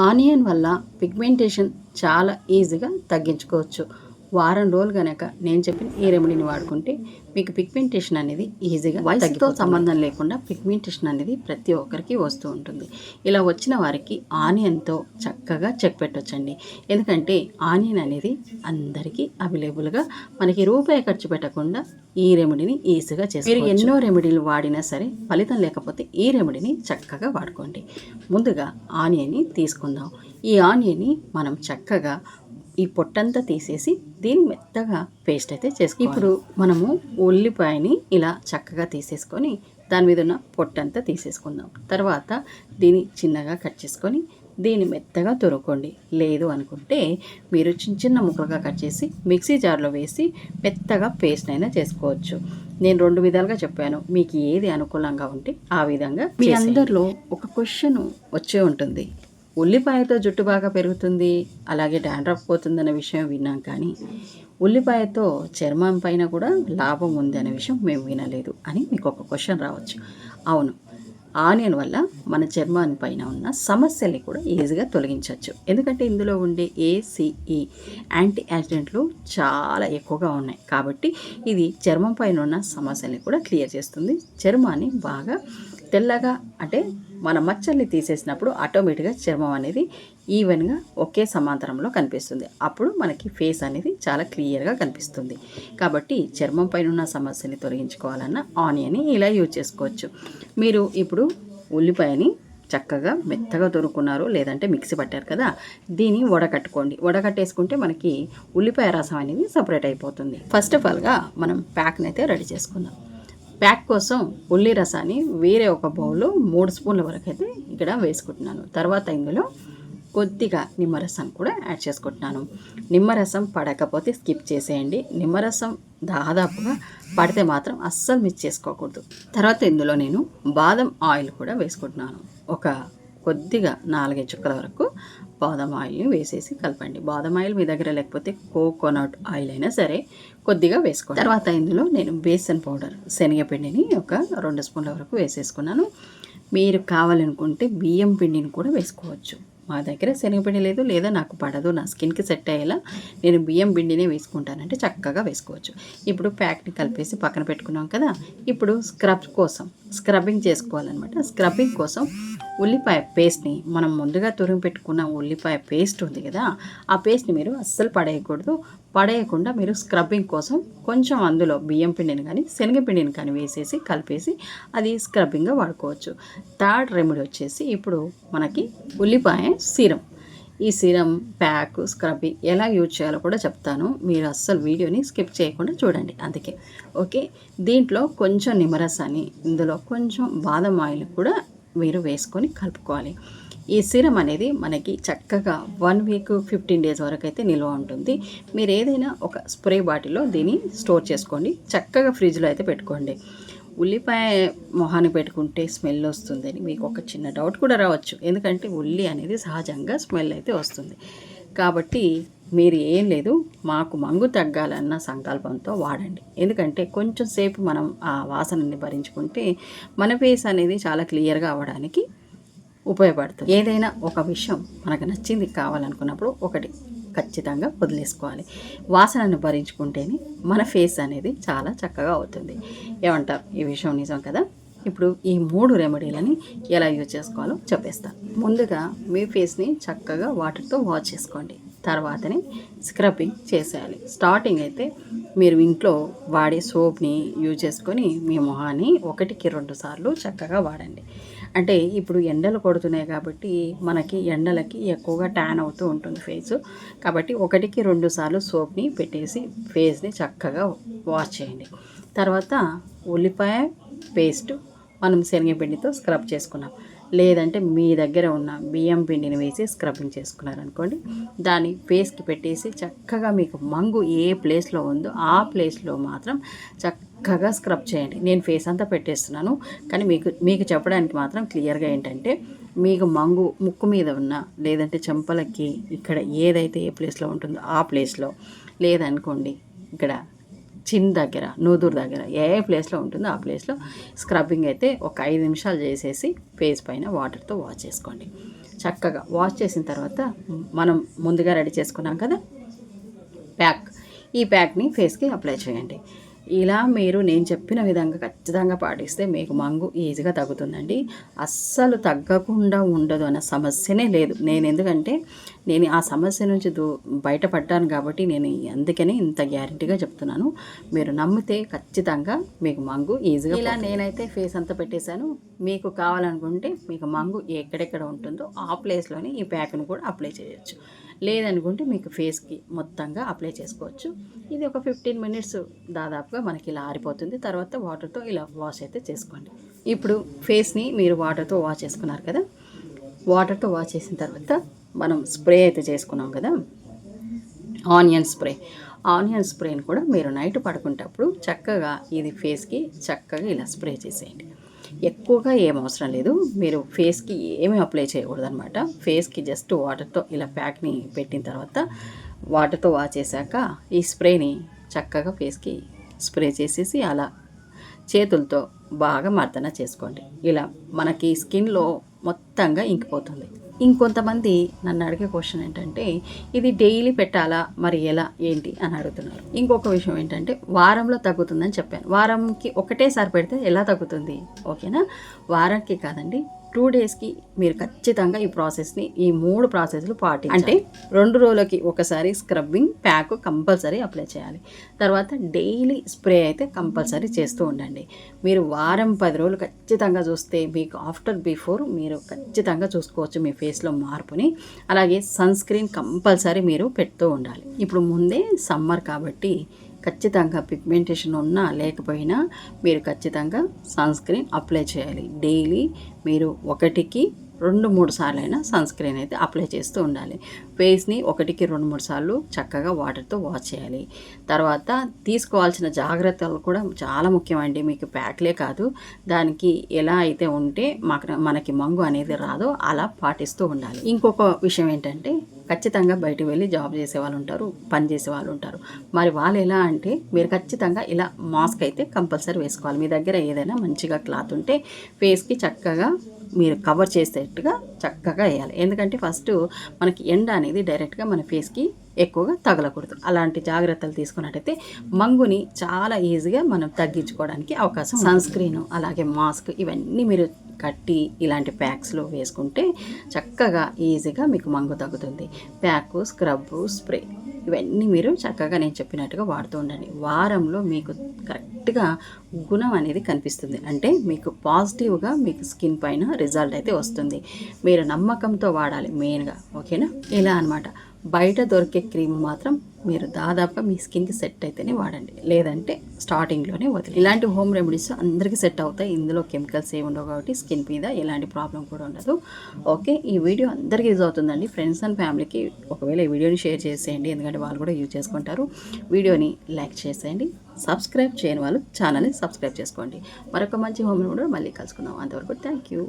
Onion వల్ల pigmentation చాలా ఈజీగా తగ్గించుకోవచ్చు. వారం రోజులు గనక నేను చెప్పిన ఈ రెమెడీని వాడుకుంటే మీకు పిగ్మెంటేషన్ అనేది ఈజీగా వయసుతో సంబంధం లేకుండా పిగ్మెంటేషన్ అనేది ప్రతి ఒక్కరికి వస్తూ ఉంటుంది. ఇలా వచ్చిన వారికి ఆనియన్తో చక్కగా చెక్ పెట్టొచ్చండి. ఎందుకంటే ఆనియన్ అనేది అందరికీ అవైలబుల్గా మనకి రూపాయి ఖర్చు పెట్టకుండా ఈ రెమెడీని ఈజీగా చేసుకోవచ్చు. మీరు ఎన్నో రెమెడీలు వాడినా సరే ఫలితం లేకపోతే ఈ రెమెడీని చక్కగా వాడుకోండి. ముందుగా ఆనియన్ని తీసుకుందాం. ఈ ఆనియన్ని మనం చక్కగా ఈ పొట్టంతా తీసేసి దీన్ని మెత్తగా పేస్ట్ అయితే చేసుకోవాలి. ఇప్పుడు మనము ఉల్లిపాయని ఇలా చక్కగా తీసేసుకొని దాని మీద ఉన్న పొట్టంతా తీసేసుకుందాం. తర్వాత దీన్ని చిన్నగా కట్ చేసుకొని దీన్ని మెత్తగా తురుకోండి. లేదు అనుకుంటే మీరు చిన్న చిన్న ముక్కలుగా కట్ చేసి మిక్సీ జార్లో వేసి మెత్తగా పేస్ట్ అయినా చేసుకోవచ్చు. నేను 2 విధాలుగా చెప్పాను. మీకు ఏది అనుకూలంగా ఉంటే ఆ విధంగా. మీ అందరిలో ఒక క్వశ్చన్ వచ్చే ఉంటుంది, ఉల్లిపాయతో జుట్టు బాగా పెరుగుతుంది, అలాగే డాండ్రఫ్ పోతుందనే విషయం విన్నాం, కానీ ఉల్లిపాయతో చర్మం పైన కూడా లాభం ఉంది అనే విషయం మేము వినలేదు అని మీకు ఒక క్వశ్చన్ రావచ్చు. అవును, ఆనియన్ వల్ల మన చర్మాన్ని పైన ఉన్న సమస్యల్ని కూడా ఈజీగా తొలగించవచ్చు. ఎందుకంటే ఇందులో ఉండే ACE యాంటీ యాక్సిడెంట్లు చాలా ఎక్కువగా ఉన్నాయి. కాబట్టి ఇది చర్మం పైన ఉన్న సమస్యల్ని కూడా క్లియర్ చేస్తుంది. చర్మాన్ని బాగా తెల్లగా, అంటే మన మచ్చల్ని తీసేసినప్పుడు ఆటోమేటిక్గా చర్మం అనేది ఈవెన్గా ఒకే సమాంతరంలో కనిపిస్తుంది. అప్పుడు మనకి ఫేస్ అనేది చాలా క్లియర్గా కనిపిస్తుంది. కాబట్టి చర్మం పైన ఉన్న సమస్యని తొలగించుకోవాలన్న ఆనియన్ని ఇలా యూజ్ చేసుకోవచ్చు. మీరు ఇప్పుడు ఉల్లిపాయని చక్కగా మెత్తగా తొరుకున్నారు, లేదంటే మిక్సీ పట్టారు కదా, దీన్ని వడకట్టుకోండి. వడకట్టేసుకుంటే మనకి ఉల్లిపాయ రసం అనేది సపరేట్ అయిపోతుంది. ఫస్ట్ ఆఫ్ ఆల్గా మనం ప్యాక్ని అయితే రెడీ చేసుకుందాం. ప్యాక్ కోసం ఉల్లి రసాన్ని వేరే ఒక బౌల్లో 3 స్పూన్ల వరకు అయితే ఇక్కడ వేసుకుంటున్నాను. తర్వాత ఇందులో కొద్దిగా నిమ్మరసం కూడా యాడ్ చేసుకుంటున్నాను. నిమ్మరసం పడకపోతే స్కిప్ చేసేయండి. నిమ్మరసం దాదాపుగా పడితే మాత్రం అస్సలు మిస్ చేసుకోకూడదు. తర్వాత ఇందులో నేను బాదం ఆయిల్ కూడా వేసుకుంటున్నాను. ఒక కొద్దిగా 4 చుక్కల వరకు బాదం ఆయిల్ని వేసేసి కలపండి. బాదం ఆయిల్ మీ దగ్గర లేకపోతే కోకోనట్ ఆయిల్ అయినా సరే కొద్దిగా వేసుకోండి. తర్వాత ఇందులో నేను బేసన్ పౌడర్, శనగపిండిని ఒక 2 స్పూన్ల వరకు వేసేసుకున్నాను. మీరు కావాలనుకుంటే బియ్యం పిండిని కూడా వేసుకోవచ్చు. మా దగ్గర శనగపిండి లేదు, లేదా నాకు పడదు, నా స్కిన్కి సెట్ అయ్యేలా నేను బియ్యం పిండినే వేసుకుంటానంటే చక్కగా వేసుకోవచ్చు. ఇప్పుడు ప్యాక్ని కలిపేసి పక్కన పెట్టుకున్నాం కదా. ఇప్పుడు స్క్రబ్బింగ్ చేసుకోవాలన్నమాట. స్క్రబ్బింగ్ కోసం ఉల్లిపాయ పేస్ట్ని, మనం ముందుగా తురిమి పెట్టుకున్న ఉల్లిపాయ పేస్ట్ ఉంది కదా, ఆ పేస్ట్ని మీరు అస్సలు పడేయకుండా మీరు స్క్రబ్బింగ్ కోసం కొంచెం అందులో బియ్యం పిండిని కానీ శనగపిండిని కానీ వేసేసి కలిపేసి అది స్క్రబ్బింగ్గా వాడుకోవచ్చు. థర్డ్ రెమెడీ వచ్చేసి ఇప్పుడు మనకి ఉల్లిపాయ సీరం. ఈ సీరం, ప్యాక్, స్క్రబ్బింగ్ ఎలా యూజ్ చేయాలో కూడా చెప్తాను. మీరు అస్సలు వీడియోని స్కిప్ చేయకుండా చూడండి. అందుకే ఓకే. దీంట్లో కొంచెం నిమ్మరసాన్ని, ఇందులో కొంచెం బాదం ఆయిల్ కూడా మీరు వేసుకొని కలుపుకోవాలి. ఈ సీరం అనేది మనకి చక్కగా 1 వీక్ 15 డేస్ వరకు అయితే నిల్వ ఉంటుంది. మీరు ఏదైనా ఒక స్ప్రే బాటిల్లో దీన్ని స్టోర్ చేసుకోండి. చక్కగా ఫ్రిడ్జ్లో అయితే పెట్టుకోండి. ఉల్లిపాయ మొహానికి పెట్టుకుంటే స్మెల్ వస్తుందని మీకు ఒక చిన్న డౌట్ కూడా రావచ్చు. ఎందుకంటే ఉల్లి అనేది సహజంగా స్మెల్ అయితే వస్తుంది. కాబట్టి మీరు ఏం లేదు, మాకు మంగు తగ్గాలన్న సంకల్పంతో వాడండి. ఎందుకంటే కొంచెం సేపు మనం ఆ వాసనని భరించుకుంటే మన ఫేస్ అనేది చాలా క్లియర్గా అవ్వడానికి ఉపయోగపడుతుంది. ఏదైనా ఒక విషయం మనకు నచ్చింది కావాలనుకున్నప్పుడు ఒకటి ఖచ్చితంగా వదిలేసుకోవాలి. వాసనను భరించుకుంటేనే మన ఫేస్ అనేది చాలా చక్కగా అవుతుంది. ఏమంటారు? ఈ విషయం నిజం కదా. ఇప్పుడు ఈ 3 రెమెడీలని ఎలా యూజ్ చేసుకోవాలో చెప్పేస్తాను. ముందుగా మీ ఫేస్ని చక్కగా వాటర్తో వాష్ చేసుకోండి. తర్వాతనే స్క్రబ్బింగ్ చేసేయాలి. స్టార్టింగ్ అయితే మీరు ఇంట్లో వాడే సోప్ని యూజ్ చేసుకొని మీ మొహాన్ని 1కి 2 సార్లు చక్కగా వాడండి. అంటే ఇప్పుడు ఎండలు కొడుతున్నాయి కాబట్టి మనకి ఎండలకి ఎక్కువగా ట్యాన్ అవుతూ ఉంటుంది ఫేసు. కాబట్టి 1కి 2 సార్లు సోప్ని పెట్టేసి ఫేస్ని చక్కగా వాష్ చేయండి. తర్వాత ఉల్లిపాయ పేస్ట్ మనం శనగపిండితో స్క్రబ్ చేసుకున్నాం. లేదంటే మీ దగ్గర ఉన్న బియ్యం పిండిని వేసి స్క్రబ్బింగ్ చేసుకున్నారనుకోండి, దాన్ని ఫేస్కి పెట్టేసి చక్కగా మీకు మంగు ఏ ప్లేస్లో ఉందో ఆ ప్లేస్లో మాత్రం చక్కగా స్క్రబ్ చేయండి. నేను ఫేస్ అంతా పెట్టేస్తున్నాను, కానీ మీకు చెప్పడానికి మాత్రం క్లియర్గా ఏంటంటే, మీకు మంగు ముక్కు మీద ఉన్న, లేదంటే చెంపలకి ఇక్కడ ఏదైతే ఏ ప్లేస్లో ఉంటుందో ఆ ప్లేస్లో, లేదనుకోండి ఇక్కడ చిన్ దగ్గర, నూదురు దగ్గర ఏ ప్లేస్లో ఉంటుందో ఆ ప్లేస్లో స్క్రబ్బింగ్ అయితే ఒక 5 నిమిషాలు చేసేసి ఫేస్ పైన వాటర్తో వాష్ చేసుకోండి. చక్కగా వాష్ చేసిన తర్వాత మనం ముందుగా రెడీ చేసుకున్నాం కదా ప్యాక్, ఈ ప్యాక్ని ఫేస్కి అప్లై చేయండి. ఇలా మీరు నేను చెప్పిన విధంగా ఖచ్చితంగా పాటిస్తే మీకు మంగు ఈజీగా తగ్గుతుందండి. అస్సలు తగ్గకుండా ఉండదు అన్న సమస్యనే లేదు. ఎందుకంటే నేను ఆ సమస్య నుంచి బయటపడ్డాను కాబట్టి నేను అందుకనే ఇంత గ్యారెంటీగా చెప్తున్నాను. మీరు నమ్మితే ఖచ్చితంగా మీకు మంగు ఈజీగా. ఇలా నేనైతే ఫేస్ అంతా పెట్టేశాను. మీకు కావాలనుకుంటే మీకు మంగు ఎక్కడెక్కడ ఉంటుందో ఆ ప్లేస్లోనే ఈ ప్యాక్ను కూడా అప్లై చేయొచ్చు. లేదనుకుంటే మీకు ఫేస్కి మొత్తంగా అప్లై చేసుకోవచ్చు. ఇది ఒక 15 మినిట్స్ దాదాపుగా మనకి ఇలా ఆరిపోతుంది. తర్వాత వాటర్తో ఇలా వాష్ అయితే చేసుకోండి. ఇప్పుడు ఫేస్ని మీరు వాటర్తో వాష్ చేసుకున్నారు కదా, వాటర్తో వాష్ చేసిన తర్వాత మనం స్ప్రే అయితే చేసుకున్నాం కదా ఆనియన్ స్ప్రేని కూడా మీరు నైట్ పడుకునేటప్పుడు చక్కగా ఇది ఫేస్కి చక్కగా ఇలా స్ప్రే చేసేయండి. ఎక్కువగా ఏం అవసరం లేదు. మీరు ఫేస్కి ఏమీ అప్లై చేయకూడదు అనమాట. ఫేస్కి జస్ట్ వాటర్తో ఇలా ప్యాక్ని పెట్టిన తర్వాత వాటర్తో వాష్ చేశాక ఈ స్ప్రేని చక్కగా ఫేస్కి స్ప్రే చేసేసి అలా చేతులతో బాగా మర్దన చేసుకోండి. ఇలా మనకి స్కిన్లో మొత్తంగా ఇంకిపోతుంది. ఇంకొంతమంది నన్ను అడిగే క్వశ్చన్ ఏంటంటే ఇది డైలీ పెట్టాలా, మరి ఎలా ఏంటి అని అడుగుతున్నారు. ఇంకొక విషయం ఏంటంటే వారంలో తగ్గుతుందని చెప్పాను. వారంకి ఒకటేసారి పెడితే ఎలా తగ్గుతుంది? ఓకేనా, వారానికి కాదండి 2 డేస్కి మీరు ఖచ్చితంగా ఈ ప్రాసెస్ని ఈ 3 ప్రాసెస్లు పాటించాలి. అంటే 2 రోజులకి ఒకసారి స్క్రబ్బింగ్ ప్యాక్ కంపల్సరీ అప్లై చేయాలి. తర్వాత డైలీ స్ప్రే అయితే కంపల్సరీ చేస్తూ ఉండండి. మీరు వారం 10 రోజులు ఖచ్చితంగా చూస్తే మీకు ఆఫ్టర్ బిఫోర్ మీరు ఖచ్చితంగా చూసుకోవచ్చు మీ ఫేస్లో మార్పుని. అలాగే సన్ స్క్రీన్ కంపల్సరీ మీరు పెడుతూ ఉండాలి. ఇప్పుడు ముందే సమ్మర్ కాబట్టి ఖచ్చితంగా పిగ్మెంటేషన్ ఉన్నా లేకపోయినా మీరు ఖచ్చితంగా సన్ స్క్రీన్ అప్లై చేయాలి. డైలీ మీరు 1కి 2-3 సార్లు అయినా సన్ స్క్రీన్ అయితే అప్లై చేస్తూ ఉండాలి. ఫేస్ని 1కి 2-3 సార్లు చక్కగా వాటర్తో వాష్ చేయాలి. తర్వాత తీసుకోవాల్సిన జాగ్రత్తలు కూడా చాలా ముఖ్యమండి. మీకు ప్యాక్లే కాదు, దానికి ఎలా అయితే ఉంటే మనకి మంగు అనేది రాదో అలా పాటిస్తూ ఉండాలి. ఇంకొక విషయం ఏంటంటే ఖచ్చితంగా బయటకు వెళ్ళి జాబ్ చేసే వాళ్ళు ఉంటారు, పని చేసే వాళ్ళు ఉంటారు. మరి వాళ్ళు ఎలా అంటే మీరు ఖచ్చితంగా ఇలా మాస్క్ అయితే కంపల్సరీ వేసుకోవాలి. మీ దగ్గర ఏదైనా మంచిగా క్లాత్ ఉంటే ఫేస్కి చక్కగా మీరు కవర్ చేసేట్టుగా చక్కగా వేయాలి. ఎందుకంటే ఫస్ట్ మనకి ఎండ అనేది డైరెక్ట్గా మన ఫేస్కి ఎక్కువగా తగలకూడదు. అలాంటి జాగ్రత్తలు తీసుకున్నట్టయితే మంగుని చాలా ఈజీగా మనం తగ్గించుకోవడానికి అవకాశం. సన్ స్క్రీన్ అలాగే మాస్క్ ఇవన్నీ మీరు కట్టి ఇలాంటి ప్యాక్స్లో వేసుకుంటే చక్కగా ఈజీగా మీకు మంగు తగ్గుతుంది. ప్యాక్, స్క్రబ్, స్ప్రే ఇవన్నీ మీరు చక్కగా నేను చెప్పినట్టుగా వాడుతూ ఉండండి. వారంలో మీకు కరెక్ట్గా గుణం అనేది కనిపిస్తుంది. అంటే మీకు పాజిటివ్గా మీకు స్కిన్ పైన రిజల్ట్ అయితే వస్తుంది. మీరు నమ్మకంతో వాడాలి మెయిన్గా. ఓకేనా, ఇలా అనమాట. బయట దొరికే క్రీమ్ మాత్రం మీరు దాదాపుగా మీ స్కిన్కి సెట్ అయితేనే వాడండి, లేదంటే స్టార్టింగ్లోనే వదిలి. ఇలాంటి హోమ్ రెమెడీస్ అందరికీ సెట్ అవుతాయి. ఇందులో కెమికల్స్ ఏమి ఉండవు కాబట్టి స్కిన్ మీద ఎలాంటి ప్రాబ్లం కూడా ఉండదు. ఓకే, ఈ వీడియో అందరికీ యూజ్ అవుతుందండి. ఫ్రెండ్స్ అండ్ ఫ్యామిలీకి ఒకవేళ ఈ వీడియోని షేర్ చేసేయండి, ఎందుకంటే వాళ్ళు కూడా యూజ్ చేసుకుంటారు. వీడియోని లైక్ చేసేయండి. సబ్స్క్రైబ్ చేయని వాళ్ళు ఛానల్ని సబ్స్క్రైబ్ చేసుకోండి. మరొక మంచి హోమ్ రెమెడీ మళ్ళీ కలుసుకుందాం. అంతవరకు థ్యాంక్ యూ.